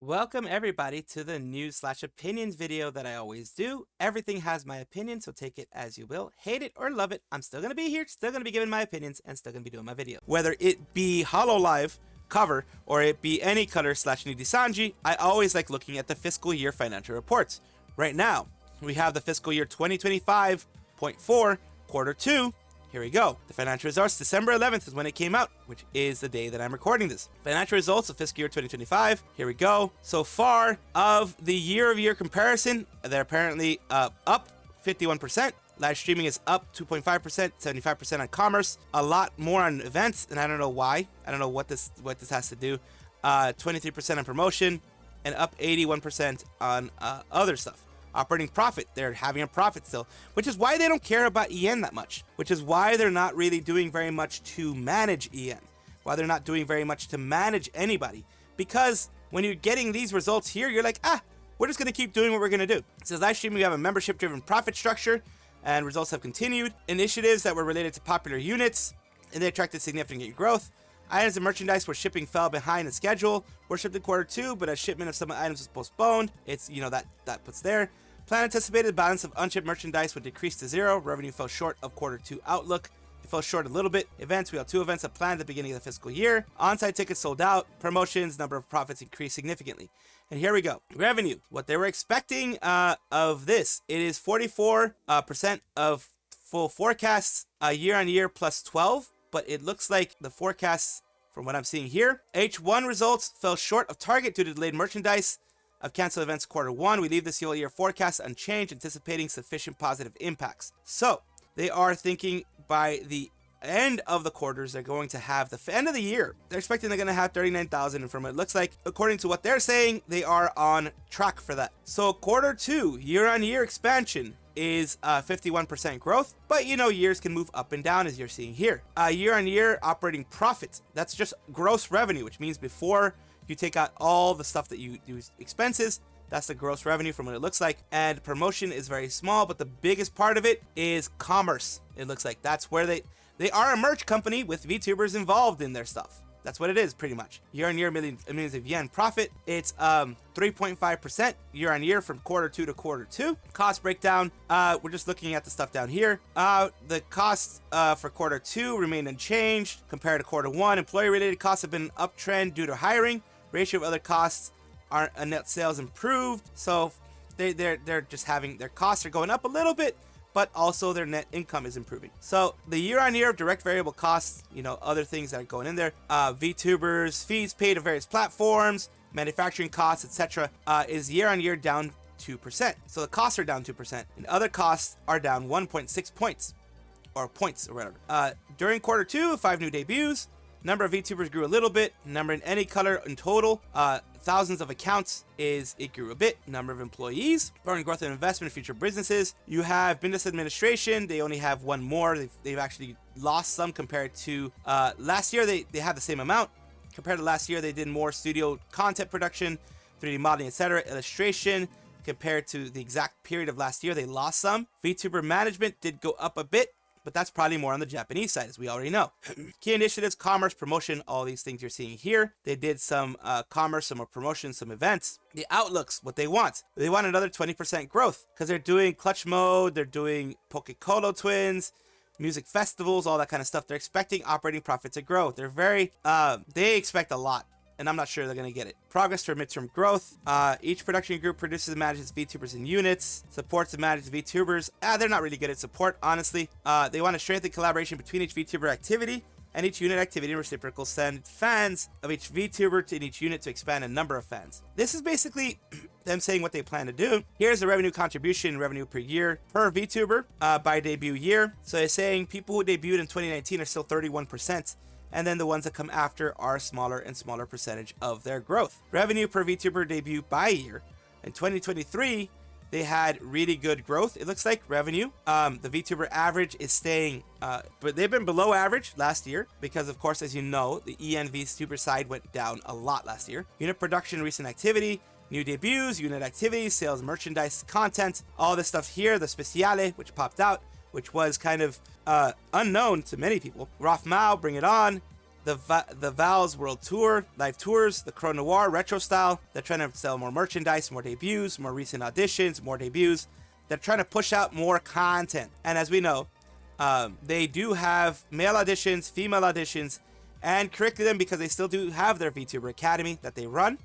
Welcome everybody to the news/opinions video that I always do. Everything has my opinion, so take it as you will. Hate it or love it, I'm still going to be here, still going to be giving my opinions, and still going to be doing my video. Whether it be hololive cover or it be Anycolor/Nijisanji, I always like looking at the fiscal year financial reports. Right now, we have the fiscal year 2025.4 quarter 2. Here we go. The financial results, December 11th is when it came out, which is the day that I'm recording this. Financial results of fiscal year 2025. Here we go. So far of the year-over-year comparison, they're apparently up 51%. Live streaming is up 2.5%, 75% on commerce, a lot more on events, and I don't know why. I don't know what this has to do. 23% on promotion, and up 81% on other stuff. Operating profit, they're having a profit still, which is why they don't care about EN that much, which is why they're not really doing very much to manage EN, why they're not doing very much to manage anybody, because when you're getting these results here, you're like, we're just going to keep doing what we're going to do. It says live streaming, we have a membership driven profit structure, and results have continued. Initiatives that were related to popular units, and they attracted significant growth. Items and merchandise where shipping fell behind the schedule were shipped in quarter 2, but a shipment of some items was postponed. It's, that puts there. Plan anticipated balance of unshipped merchandise would decrease to 0. Revenue fell short of quarter 2 outlook. It fell short a little bit. Events, we have 2 events that planned at the beginning of the fiscal year. On-site tickets sold out. Promotions, number of profits increased significantly. And here we go. Revenue, what they were expecting of this, it is 44% of full forecasts, year on year plus 12. But it looks like the forecasts, from what I'm seeing here, H1 results fell short of target due to delayed merchandise of canceled events quarter 1. We leave this whole year forecast unchanged, anticipating sufficient positive impacts. So they are thinking by the end of the quarters, they're going to have the end of the year. They're expecting they're going to have 39,000, and from it looks like, according to what they're saying, they are on track for that. So quarter 2, year-on-year expansion is 51% growth, but years can move up and down as you're seeing here. Year-on-year operating profits, that's just gross revenue, which means before you take out all the stuff that you do expenses, that's the gross revenue from what it looks like. And promotion is very small, but the biggest part of it is commerce. It looks like that's where they are a merch company with VTubers involved in their stuff. That's what it is, pretty much. Year-on-year millions of yen profit. It's 3.5% year-on-year from quarter 2 to quarter 2. Cost breakdown. We're just looking at the stuff down here. The costs for quarter 2 remain unchanged compared to quarter 1. Employee-related costs have been uptrend due to hiring. Ratio of other costs are net sales improved. So they're just having their costs are going up a little bit, but also their net income is improving. So the year-on-year of direct variable costs, other things that are going in there, VTubers, fees paid to various platforms, manufacturing costs, etc., is year-on-year down 2%. So the costs are down 2%, and other costs are down 1.6 points, or points, or whatever. During quarter 2, 5 new debuts. Number of VTubers grew a little bit. Number in any color in total, thousands of accounts it grew a bit. Number of employees, foreign growth and investment in future businesses. You have business administration. They only have one more. They've actually lost some compared to last year. They had the same amount. Compared to last year, they did more studio content production, 3D modeling, etc. Illustration. Compared to the exact period of last year, they lost some. VTuber management did go up a bit, but that's probably more on the Japanese side, as we already know. Key initiatives, commerce, promotion, all these things you're seeing here. They did some commerce, some promotion, some events. The outlooks, what they want another 20% growth, because they're doing clutch mode, they're doing Pokecolo twins, music festivals, all that kind of stuff. They're expecting operating profit to grow. They're they expect a lot, and I'm not sure they're going to get it. Progress for midterm growth. Each production group produces and manages VTubers and units, supports and manages VTubers. They're not really good at support, honestly. They want to strengthen collaboration between each VTuber activity and each unit activity, and reciprocal send fans of each VTuber to each unit to expand a number of fans. This is basically them saying what they plan to do. Here's the revenue contribution, revenue per year per VTuber by debut year. So they're saying people who debuted in 2019 are still 31%. And then the ones that come after are a smaller and smaller percentage of their growth. Revenue per VTuber debut by year. In 2023, they had really good growth. It looks like revenue. The VTuber average is staying, but they've been below average last year because, of course, as you know, the EN VTuber side went down a lot last year. Unit production, recent activity, new debuts, unit activities, sales, merchandise, content, all this stuff here. The Speciale, which popped out, which was kind of unknown to many people. Roth Mao, Bring It On. the Val's World Tour, live tours, the Cro Noir retro style. They're trying to sell more merchandise, more debuts, more recent auditions, more debuts. They're trying to push out more content. And as we know, they do have male auditions, female auditions, and curriculum because they still do have their VTuber Academy that they run.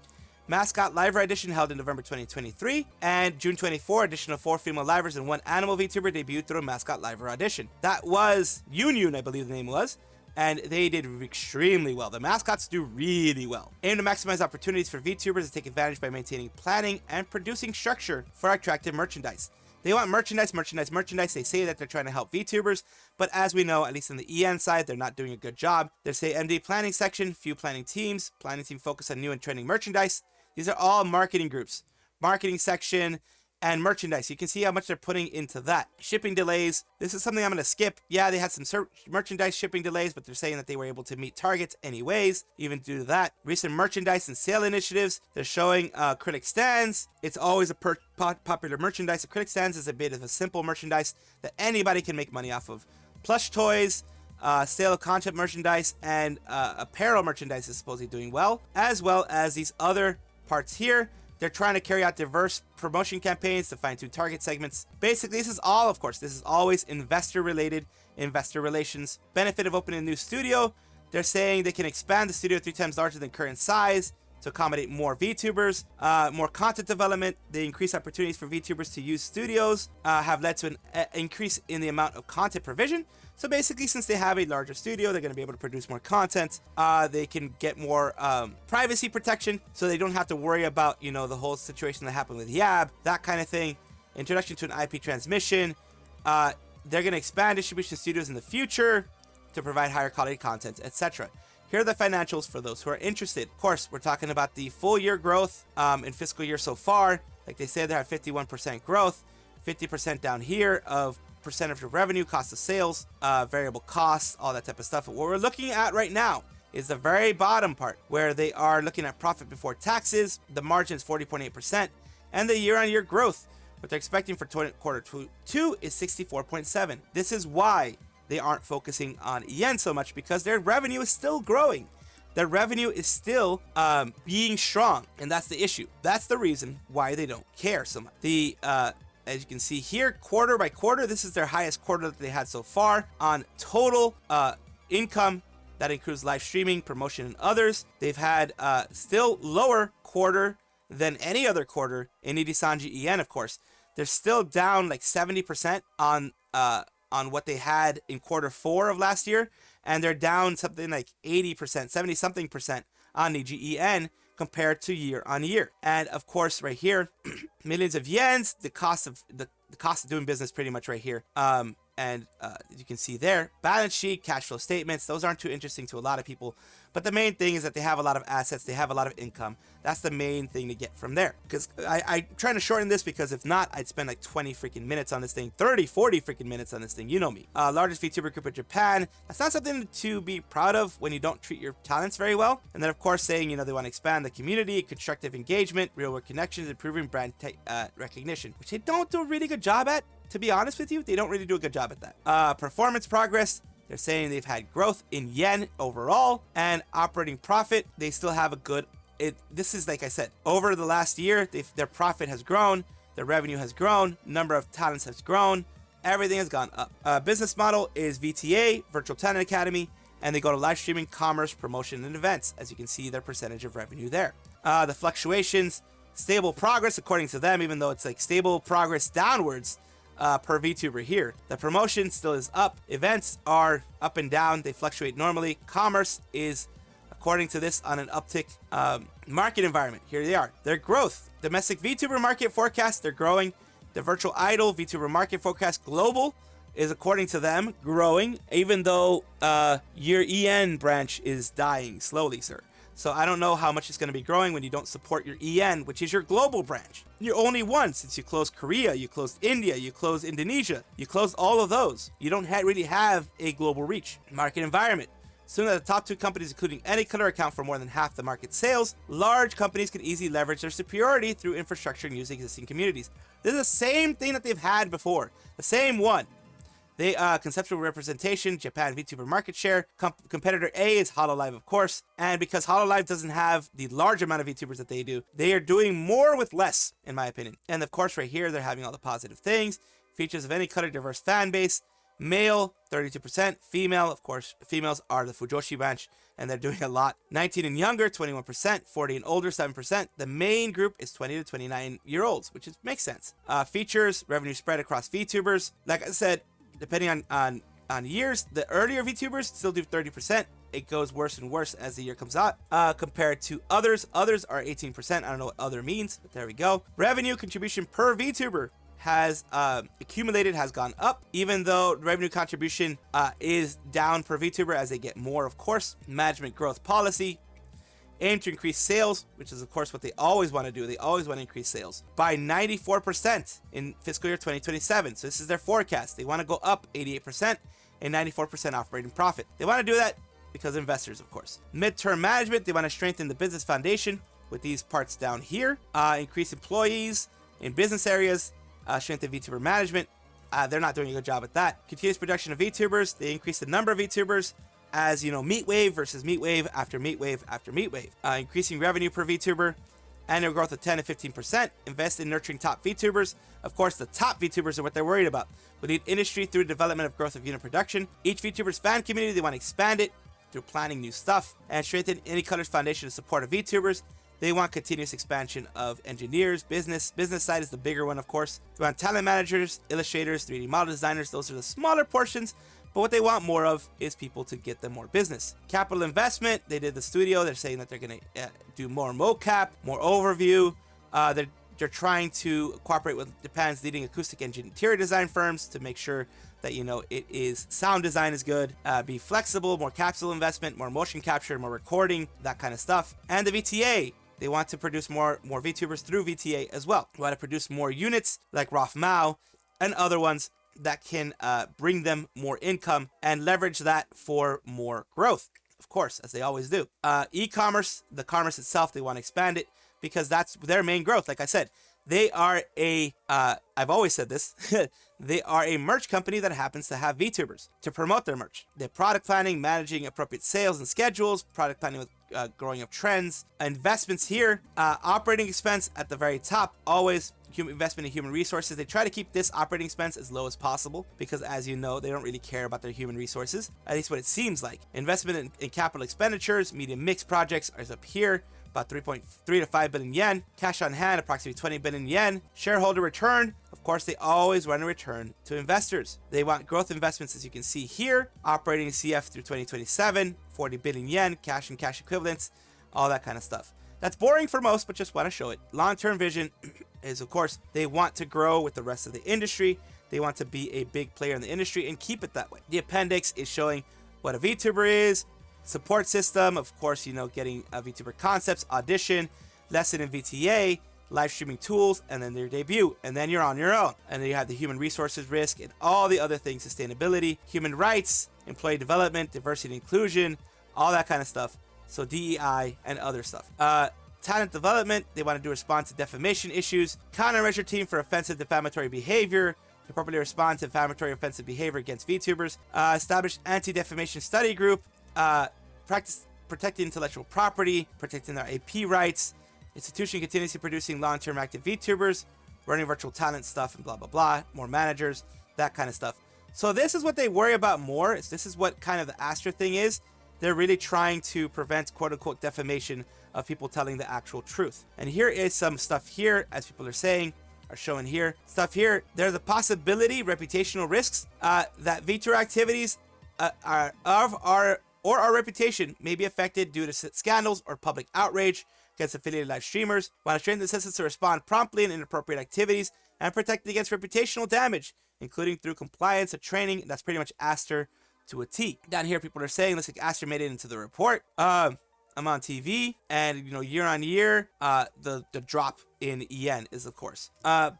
Mascot Liver Edition held in November 2023, and June 24, additional 4 female livers and 1 animal VTuber debuted through a Mascot Liver audition. That was Yun, I believe the name was, and they did extremely well. The mascots do really well. Aim to maximize opportunities for VTubers to take advantage by maintaining planning and producing structure for attractive merchandise. They want merchandise. They say that they're trying to help VTubers, but as we know, at least on the EN side, they're not doing a good job. They say MD planning section, few planning teams, planning team focus on new and trending merchandise. These are all marketing groups, marketing section, and merchandise. You can see how much they're putting into that. Shipping delays. This is something I'm going to skip. Yeah, they had some merchandise shipping delays, but they're saying that they were able to meet targets anyways, even due to that. Recent merchandise and sale initiatives. They're showing critic stands. It's always a popular merchandise. A critic stands is a bit of a simple merchandise that anybody can make money off of. Plush toys, sale of content merchandise, and apparel merchandise is supposedly doing well, as well as these other parts here. They're trying to carry out diverse promotion campaigns to fine-tune target segments. Basically, this is all, of course, this is always investor-related, investor relations. Benefit of opening a new studio. They're saying they can expand the studio 3 times larger than current size to accommodate more VTubers. More content development. They increase opportunities for VTubers to use studios. Have led to an increase in the amount of content provision. So basically, since they have a larger studio, they're going to be able to produce more content. They can get more privacy protection, so they don't have to worry about, you know, the whole situation that happened with Yab, that kind of thing. Introduction to an IP transmission. They're going to expand distribution studios in the future to provide higher quality content, etc. Here are the financials for those who are interested. Of course, we're talking about the full year growth in fiscal year so far. Like they said, they have 51% growth, 50% down here of percentage of revenue, cost of sales, variable costs, all that type of stuff. What we're looking at right now is the very bottom part where they are looking at profit before taxes. The margin is 40.8%, and the year-on-year growth, what they're expecting for quarter two is 64.7. This is why they aren't focusing on yen so much, because their revenue is still growing. Their revenue is still being strong, and that's the issue. That's the reason why they don't care so much. As you can see here, quarter by quarter, this is their highest quarter that they had so far on total income. That includes live streaming, promotion, and others. They've had still lower quarter than any other quarter in Nijisanji EN, of course. They're still down like 70% on what they had in quarter 4 of last year, and they're down something like 80%, 70-something percent on Niji EN compared to year on year. And of course, right here, millions of yens, the cost of doing business pretty much right here. You can see there, balance sheet, cash flow statements. Those aren't too interesting to a lot of people. But the main thing is that they have a lot of assets. They have a lot of income. That's the main thing to get from there. Because I'm trying to shorten this, because if not, I'd spend like 20 freaking minutes on this thing. 30, 40 freaking minutes on this thing. You know me. Largest VTuber group in Japan. That's not something to be proud of when you don't treat your talents very well. And then, of course, saying, you know, they want to expand the community, constructive engagement, real-world connections, improving brand recognition, which they don't do a really good job at. To be honest with you, they don't really do a good job at that. Performance progress. They're saying they've had growth in yen overall, and operating profit. They still have a good. This is, like I said, over the last year, their profit has grown, their revenue has grown, number of talents has grown, everything has gone up. Business model is VTA, Virtual Talent Academy, and they go to live streaming, commerce, promotion, and events. As you can see, their percentage of revenue there. The fluctuations, stable progress according to them, even though it's like stable progress downwards. Per VTuber here. The promotion still is up. Events are up and down. They fluctuate normally. Commerce is, according to this, on an uptick. Market environment. Here they are. Their growth. Domestic VTuber market forecast. They're growing. The virtual idol VTuber market forecast global is, according to them, growing, even though your EN branch is dying slowly, sir. So I don't know how much it's going to be growing when you don't support your EN, which is your global branch. You're only one, since you closed Korea, you closed India, you closed Indonesia, you closed all of those. You don't really have a global reach. Market environment. Soon as the top 2 companies, including Anycolor, account for more than half the market sales, large companies can easily leverage their superiority through infrastructure and use existing communities. This is the same thing that they've had before. The same one. They conceptual representation, Japan VTuber market share. Competitor A is Hololive, of course. And because Hololive doesn't have the large amount of VTubers that they do, they are doing more with less, in my opinion. And of course, right here, they're having all the positive things. Features of any color, diverse fan base. Male, 32%. Female, of course, females are the Fujoshi branch, and they're doing a lot. 19 and younger, 21%. 40 and older, 7%. The main group is 20 to 29-year-olds, which makes sense. Features, revenue spread across VTubers. Like I said, depending on years, the earlier VTubers still do 30%. It goes worse and worse as the year comes out, compared to others. Others are 18%. I don't know what other means, but there we go. Revenue contribution per VTuber has accumulated, has gone up, even though revenue contribution is down per VTuber as they get more, of course. Management growth policy aim to increase sales, which is of course what they always want to do. They always want to increase sales by 94% in fiscal year 2027. So this is their forecast. They want to go up 88% and 94% operating profit. They want to do that because of investors, of course. Midterm management, they want to strengthen the business foundation with these parts down here. Increase employees in business areas. Strengthen VTuber management. They're not doing a good job at that. Continuous production of VTubers. They increase the number of VTubers as, you know, meat wave versus meat wave after meat wave after meat wave. Increasing revenue per VTuber. Annual growth of 10 to 15%. Invest in nurturing top VTubers. Of course, the top VTubers are what they're worried about. We lead industry through development of growth of unit production. Each VTuber's fan community, they want to expand it through planning new stuff. And strengthen Anycolor's foundation to support of VTubers. They want continuous expansion of engineers, business side is the bigger one, of course. They want talent managers, illustrators, 3D model designers. Those are the smaller portions, but what they want more of is people to get them more business. Capital investment, they did the studio. They're saying that they're going to do more mocap, more overview. They're trying to cooperate with Japan's leading acoustic and interior design firms to make sure that, you know, it is sound design is good, be flexible, more capsule investment, more motion capture, more recording, that kind of stuff. And the VTA, they want to produce more VTubers through VTA as well. They want to produce more units like Roth Mao and other ones that can bring them more income and leverage that for more growth, of course, as they always do. E-commerce, the commerce itself, they want to expand it because that's their main growth. Like I said, they are I've always said this, they are a merch company that happens to have VTubers to promote their merch. They're product planning, managing appropriate sales and schedules, product planning with growing up trends, investments here, operating expense at the very top, always investment in human resources. They try to keep this operating expense as low as possible because, as you know, they don't really care about their human resources, at least what it seems like. Investment in capital expenditures, medium mix projects is up here, about 3.3 to 5 billion yen. Cash on hand, approximately 20 billion yen. Shareholder return, of course, they always want to return to investors. They want growth investments, as you can see here. Operating CF through 2027, 40 billion yen, cash and cash equivalents, all that kind of stuff. That's boring for most, but just want to show it. Long-term vision is, of course, they want to grow with the rest of the industry. They want to be a big player in the industry and keep it that way. The appendix is showing what a VTuber is, support system, of course, you know, getting VTuber concepts, audition, lesson in VTA, live streaming tools, and then their debut, and then you're on your own. And then you have the human resources risk and all the other things, sustainability, human rights, employee development, diversity and inclusion, all that kind of stuff. So DEI and other stuff. Talent development, they want to do response to defamation issues, countermeasure team for offensive defamatory behavior, to appropriately respond to defamatory offensive behavior against VTubers, establish anti-defamation study group, practice protecting intellectual property, protecting their AP rights, institution continuously producing long-term active VTubers, running virtual talent stuff and blah, blah, blah, more managers, that kind of stuff. So this is what they worry about more. This is what kind of the Astra thing is. They're really trying to prevent quote-unquote defamation of people telling the actual truth. And here is some stuff here, as people are saying, are showing here. Stuff here, there's a possibility, reputational risks, that VTuber activities our reputation may be affected due to scandals or public outrage against affiliated live streamers. Want to strengthen the census to respond promptly in inappropriate activities and protect against reputational damage, including through compliance and training. That's pretty much Aster to a T. Down here, people are saying, looks like Aster made it into the report. I'm on TV, and, you know, year on year, the drop in EN is, of course.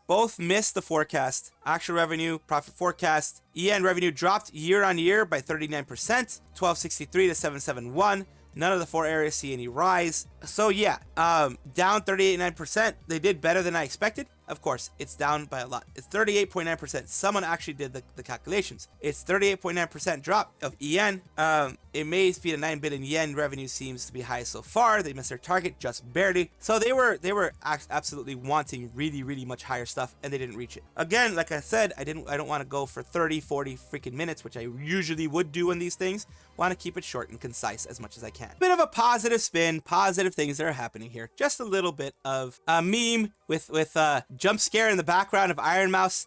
Both missed the forecast. Actual revenue, profit forecast. EN revenue dropped year on year by 39%, 1263 to 771. None of the 4 areas see any rise. So yeah, down 38.9%. They did better than I expected. Of course, it's down by a lot. It's 38.9%. Someone actually did the calculations. It's 38.9% drop of EN. It may be a 9 billion yen revenue seems to be high so far. They missed their target just barely. So they were absolutely wanting really much higher stuff, and they didn't reach it. Again, like I said, I don't want to go for 30, 40 freaking minutes, which I usually would do in these things. Want to keep it short and concise as much as I can. Bit of a positive spin, positive things that are happening here. Just a little bit of a meme with jump scare in the background of Ironmouse.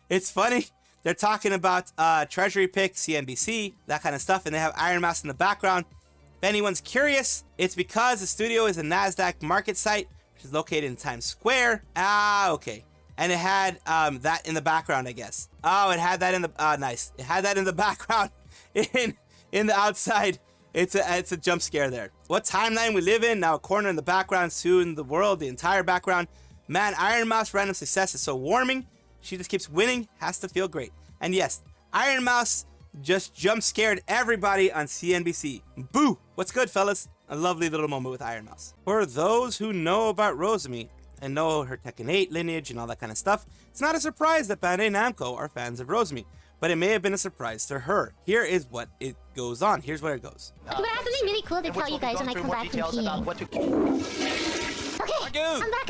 It's funny. They're talking about Treasury Pick, CNBC, that kind of stuff, and they have Ironmouse in the background. If anyone's curious, it's because the studio is a NASDAQ market site, which is located in Times Square. Okay. And it had that in the background, I guess. Oh, it had that in the nice. It had that in the background in the outside. It's a jump scare there. What timeline we live in now? A corner in the background, soon the world, the entire background. Man, Ironmouse random success is so warming. She just keeps winning. Has to feel great. And yes, Ironmouse just jump scared everybody on CNBC. Boo! What's good, fellas? A lovely little moment with Ironmouse. For those who know about Rosemi and know her Tekken 8 lineage and all that kind of stuff, it's not a surprise that Bandai Namco are fans of Rosemi, but it may have been a surprise to her. Here is what it goes on. Here's where it goes. But I have something really cool to tell you guys when I come back from peeing. Okay, I'm back.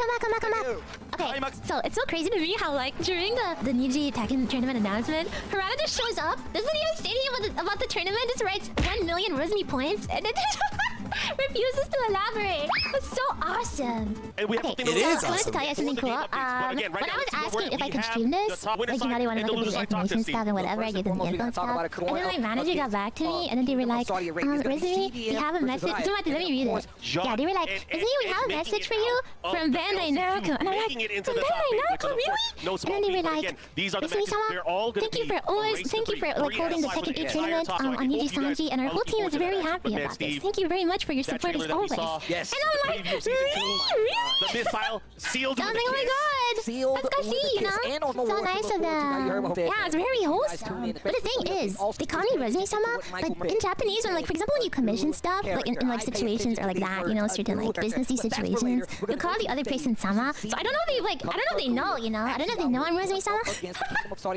Okay, so it's so crazy to me how, like, during the Niji Tekken tournament announcement, Harada just shows up, doesn't even say anything about the tournament, just writes 1 million Rosemi points, and then refuses to elaborate. It's so awesome. Okay, so I wanted to tell you something cool. When I was asking if I could stream this, like, you know, they wanted to look at the information stuff and whatever, I gave them the info and stuff, and then my manager got back to me, and then they were like, Rosemi, we have a message. So let me read it. Yeah, they were like, Rosemi, we have a message for you from Bandai Namco. And I'm like, from Bandai Namco, really? And then they were like, Rosemi-sama, thank you for like holding the Tekken 8 tournament on Nijisanji, and our whole team is very happy about this. Thank you very much for your support as always. Yes. And I'm like, really? The missile sealed. So I'm like, oh my god, let's go see, you know? So nice of them. Yeah, it's very wholesome. But the thing is, they call me Rosemi-sama, but in Japanese, when, like, for example, when you commission stuff, like in like situations or like that, you know, certain like businessy situations, you call the other person sama. So I don't know if they like, I don't know if they know, you know? I don't know if they know I'm Rosemi-sama.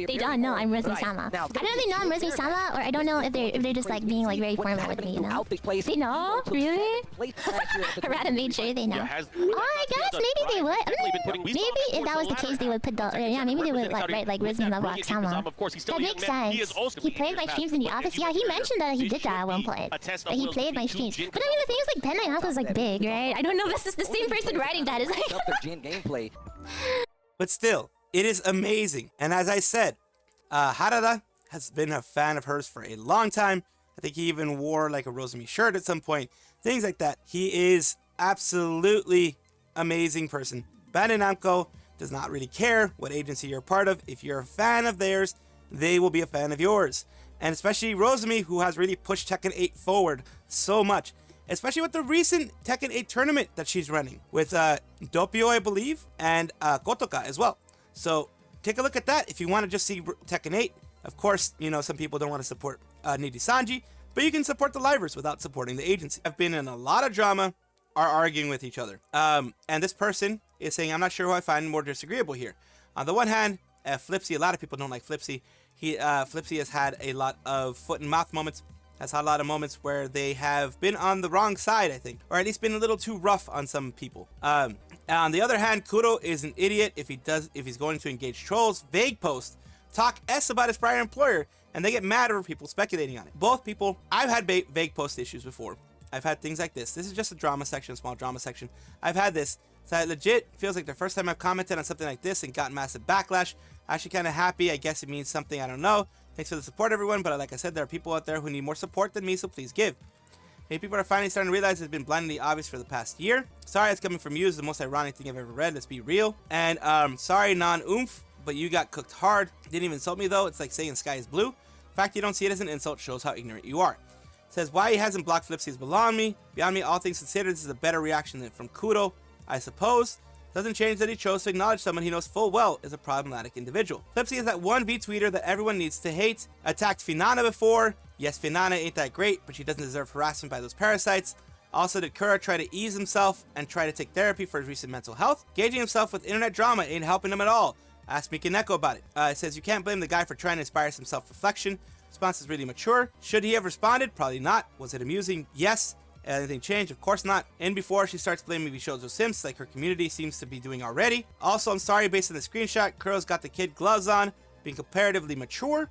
They don't know I'm Rosemi-sama. I don't know if they know I'm Rosemi-sama, or I don't know if they're just like being like very formal with me, you know? They know? Really? Harada made sure they know. Oh, I guess maybe they would. Maybe if that was the case, they would put the, yeah, maybe they would like write like Rosemi Lovelock sama. That makes sense. He played my streams in the office. Yeah, he mentioned that he did that at one point. That he played my streams. But I mean, the thing is, like, Bandai Namco is like big, right? I don't know if this is the same person writing that. Is like. But still, it is amazing. And as I said, Harada has been a fan of hers for a long time. I think he even wore like a Rosemi shirt at some point. Things like that. He is absolutely amazing person. Bandai Namco does not really care what agency you're a part of. If you're a fan of theirs, they will be a fan of yours. And especially Rosemi, who has really pushed Tekken 8 forward so much. Especially with the recent Tekken 8 tournament that she's running. With Doppio, I believe, and Kotoka as well. So take a look at that if you want to just see Tekken 8. Of course, you know, some people don't want to support Nijisanji, but you can support the livers without supporting the agency. I've been in a lot of drama, are arguing with each other. And this person is saying, I'm not sure who I find more disagreeable here. On the one hand, Flipsie, a lot of people don't like Flipsie. Flipsie has had a lot of foot and mouth moments, has had a lot of moments where they have been on the wrong side, I think, or at least been a little too rough on some people. On the other hand, Kuro is an idiot if he's going to engage trolls, vague post, talk S about his prior employer, and they get mad over people speculating on it. Both people, I've had vague post issues before. I've had things like this. This is just a drama section, small drama section. I've had this. So it legit feels like the first time I've commented on something like this and gotten massive backlash. Actually kind of happy. I guess it means something. I don't know. Thanks for the support, everyone. But like I said, there are people out there who need more support than me, so please give. Hey, people are finally starting to realize it's been blindingly obvious for the past year. Sorry, it's coming from you. It's the most ironic thing I've ever read. Let's be real. And sorry, non-oomph, but you got cooked hard. Didn't even insult me, though. It's like saying sky is blue. The fact you don't see it as an insult shows how ignorant you are. Says, why he hasn't blocked Flipsie is beyond me. Beyond me, all things considered, this is a better reaction than from Kuro, I suppose. Doesn't change that he chose to acknowledge someone he knows full well is a problematic individual. Flipsie is that one V-tweeter that everyone needs to hate. Attacked Finana before. Yes, Finana ain't that great, but she doesn't deserve harassment by those parasites. Also, did Kuro try to ease himself and try to take therapy for his recent mental health? Gauging himself with internet drama ain't helping him at all. Ask Mikaneko about it. It says, you can't blame the guy for trying to inspire some self-reflection. Response is really mature. Should he have responded? Probably not. Was it amusing? Yes. Anything changed? Of course not. And before she starts blaming Bishojo Sims like her community seems to be doing already. Also, I'm sorry, based on the screenshot, Kuro's got the kid gloves on, being comparatively mature.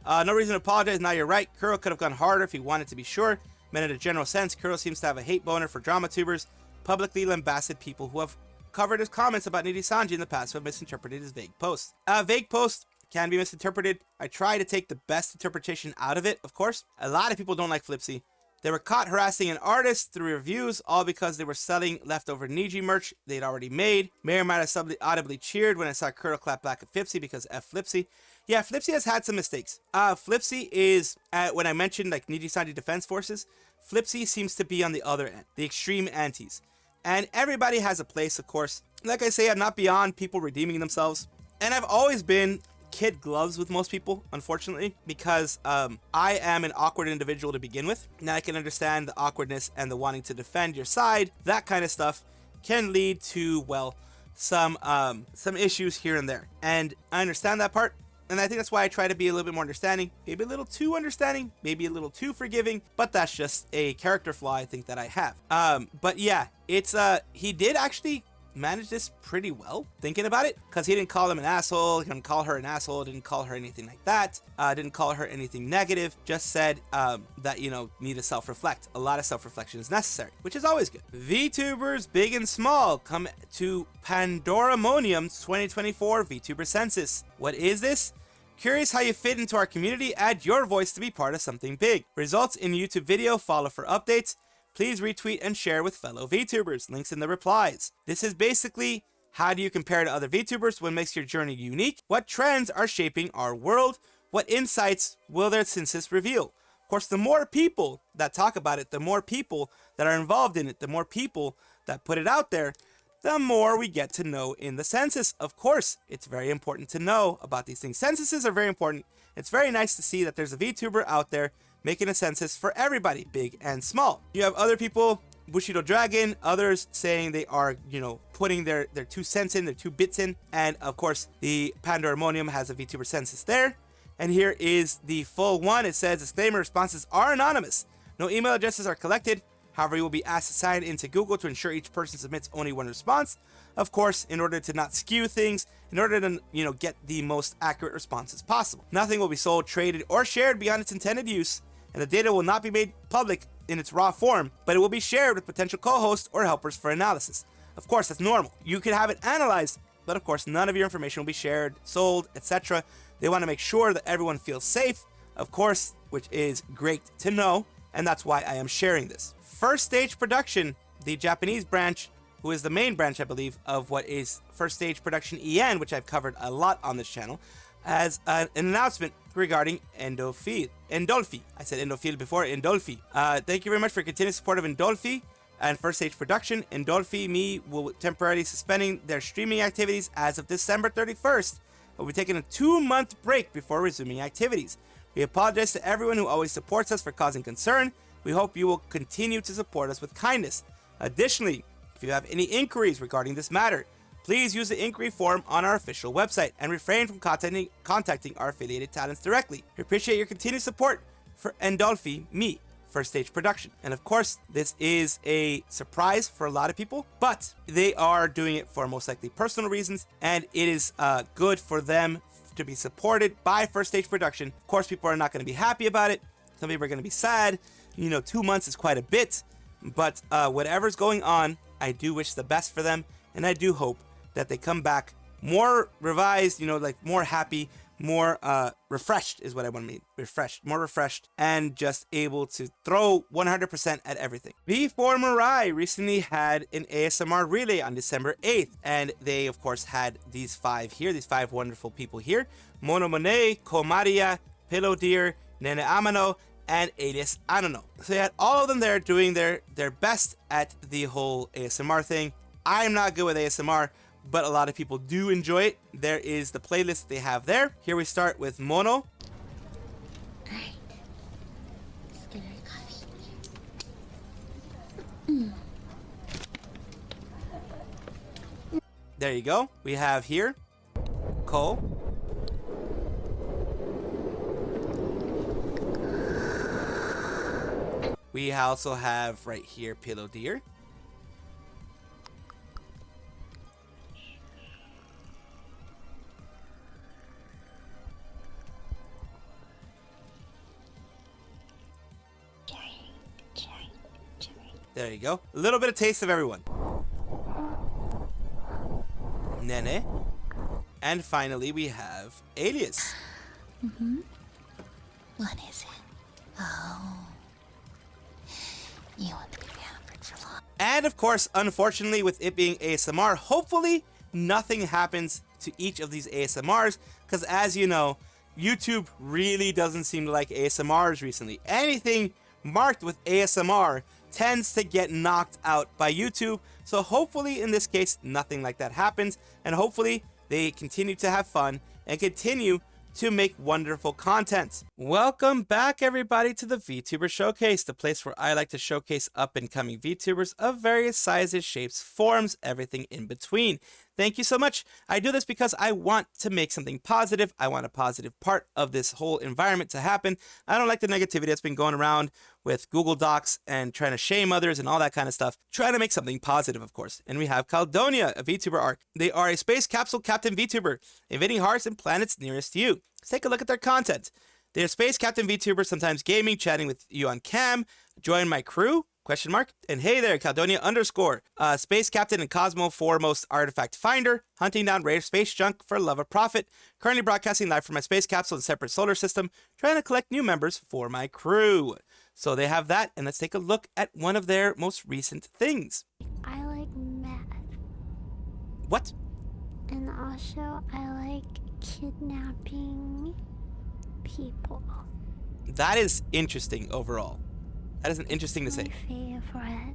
No reason to apologize. Now you're right. Kuro could have gone harder if he wanted to be sure. But in a general sense, Kuro seems to have a hate boner for drama tubers, publicly lambasted people who have covered his comments about Nijisanji in the past who have misinterpreted his vague posts. Vague posts can be misinterpreted. I try to take the best interpretation out of it, of course. A lot of people don't like Flipsie. They were caught harassing an artist through reviews, all because they were selling leftover Niji merch they'd already made. May or might have audibly cheered when I saw Kuro clap back at Flipsie because F Flipsie. Yeah, Flipsie has had some mistakes. Flipsie is, when I mentioned like Nijisanji Defense Forces, Flipsie seems to be on the other end, the extreme antis. And everybody has a place, of course. Like I say, I'm not beyond people redeeming themselves. And I've always been kid gloves with most people, unfortunately, because I am an awkward individual to begin with. Now I can understand the awkwardness and the wanting to defend your side. That kind of stuff can lead to, well, some issues here and there. And I understand that part. And I think that's why I try to be a little bit more understanding, maybe a little too understanding, maybe a little too forgiving, but that's just a character flaw I think that I have. But yeah, it's he did actually manage this pretty well, thinking about it, because he didn't call him an asshole, he didn't call her an asshole, didn't call her anything like that, didn't call her anything negative, just said that, you know, need to self-reflect. A lot of self-reflection is necessary, which is always good. VTubers big and small come to Pandoramonium's 2024 VTuber census. What is this? Curious how you fit into our community? Add your voice to be part of something big. Results in YouTube video, follow for updates. Please retweet and share with fellow VTubers. Links in the replies. This is basically, how do you compare to other VTubers? What makes your journey unique? What trends are shaping our world? What insights will their census reveal? Of course, the more people that talk about it, the more people that are involved in it, the more people that put it out there, the more we get to know in the census. Of course, it's very important to know about these things. Censuses are very important. It's very nice to see that there's a VTuber out there making a census for everybody, big and small. You have other people, Bushido Dragon, others saying they are, you know, putting their 2 cents in, their 2 bits in. And of course, the Pandoramonium has a VTuber census there. And here is the full one. It says, disclaimer, responses are anonymous. No email addresses are collected. However, you will be asked to sign into Google to ensure each person submits only one response. Of course, in order to not skew things, in order to, you know, get the most accurate responses possible. Nothing will be sold, traded, or shared beyond its intended use, and the data will not be made public in its raw form, but it will be shared with potential co-hosts or helpers for analysis. Of course, that's normal. You could have it analyzed, but of course, none of your information will be shared, sold, etc. They want to make sure that everyone feels safe, of course, which is great to know, and that's why I am sharing this. First Stage Production, the Japanese branch, who is the main branch, I believe, of what is First Stage Production EN, which I've covered a lot on this channel, as an announcement regarding Endolfi. I said Endolfi before, Endolfi. Thank you very much for continued support of Endolfi and First Stage Production. Endolfi will temporarily suspending their streaming activities as of December 31st. We'll be taking a 2-month break before resuming activities. We apologize to everyone who always supports us for causing concern. We hope you will continue to support us with kindness. Additionally, if you have any inquiries regarding this matter, please use the inquiry form on our official website and refrain from contacting our affiliated talents directly. We appreciate your continued support for Endolfi, First Stage Production. And of course, this is a surprise for a lot of people, but they are doing it for most likely personal reasons, and it is good for them to be supported by First Stage Production. Of course, people are not going to be happy about it. Some people are going to be sad. You know, 2 months is quite a bit, but whatever's going on, I do wish the best for them, and I do hope that they come back more revised, you know, like more happy, more refreshed is what I want to mean. More refreshed, and just able to throw 100% at everything. V4 Mirai recently had an ASMR relay on December 8th, and they, of course, had these 5 here, these 5 wonderful people here. Mono Monet, Komaria, Pillow Deer, Nene Amano, and Alias Anono. So they had all of them there doing their best at the whole ASMR thing. I'm not good with ASMR, but a lot of people do enjoy it. There is the playlist they have there. Here we start with Mono. There you go. We have here Cole. We also have right here Pillow Deer. There you go. A little bit of taste of everyone. Nene. And finally, we have Alias. What is it? Oh. You want to be pampered for long. And of course, unfortunately, with it being ASMR, hopefully nothing happens to each of these ASMRs, because as you know, YouTube really doesn't seem to like ASMRs recently. Anything marked with ASMR tends to get knocked out by YouTube. So hopefully in this case, nothing like that happens. And hopefully they continue to have fun and continue to make wonderful content. Welcome back everybody to the VTuber Showcase, the place where I like to showcase up and coming VTubers of various sizes, shapes, forms, everything in between. Thank you so much. I do this because I want to make something positive. I want a positive part of this whole environment to happen. I don't like the negativity that's been going around with Google Docs and trying to shame others and all that kind of stuff. Trying to make something positive, of course. And we have Caldonia, a VTuber arc. They are a space capsule captain VTuber, invading hearts and planets nearest to you. Let's take a look at their content. They're space captain VTuber, sometimes gaming, chatting with you on cam. Join my crew? Question mark. And hey there, Caldonia underscore. Space captain and Cosmo foremost artifact finder. Hunting down rare space junk for love of profit. Currently broadcasting live from my space capsule in separate solar system. Trying to collect new members for my crew. So they have that, and let's take a look at one of their most recent things. I like math. What? And also, I like kidnapping people. That is interesting overall. That is an interesting to say. My favorite.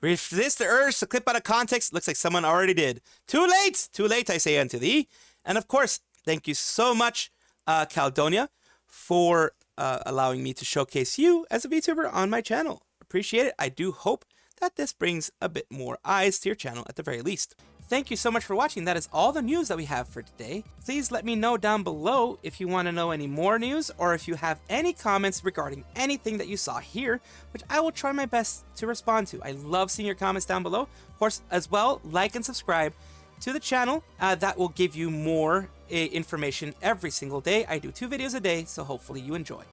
Resist the urge to clip out of context. Looks like someone already did. Too late! Too late, I say unto thee. And of course, thank you so much, Caldonia, for allowing me to showcase you as a VTuber on my channel. Appreciate it. I do hope that this brings a bit more eyes to your channel at the very least. Thank you so much for watching. That is all the news that we have for today. Please let me know down below if you want to know any more news or if you have any comments regarding anything that you saw here, which I will try my best to respond to. I love seeing your comments down below. Of course, as well, like and subscribe to the channel. That will give you more information every single day. I do 2 videos a day, so hopefully you enjoy.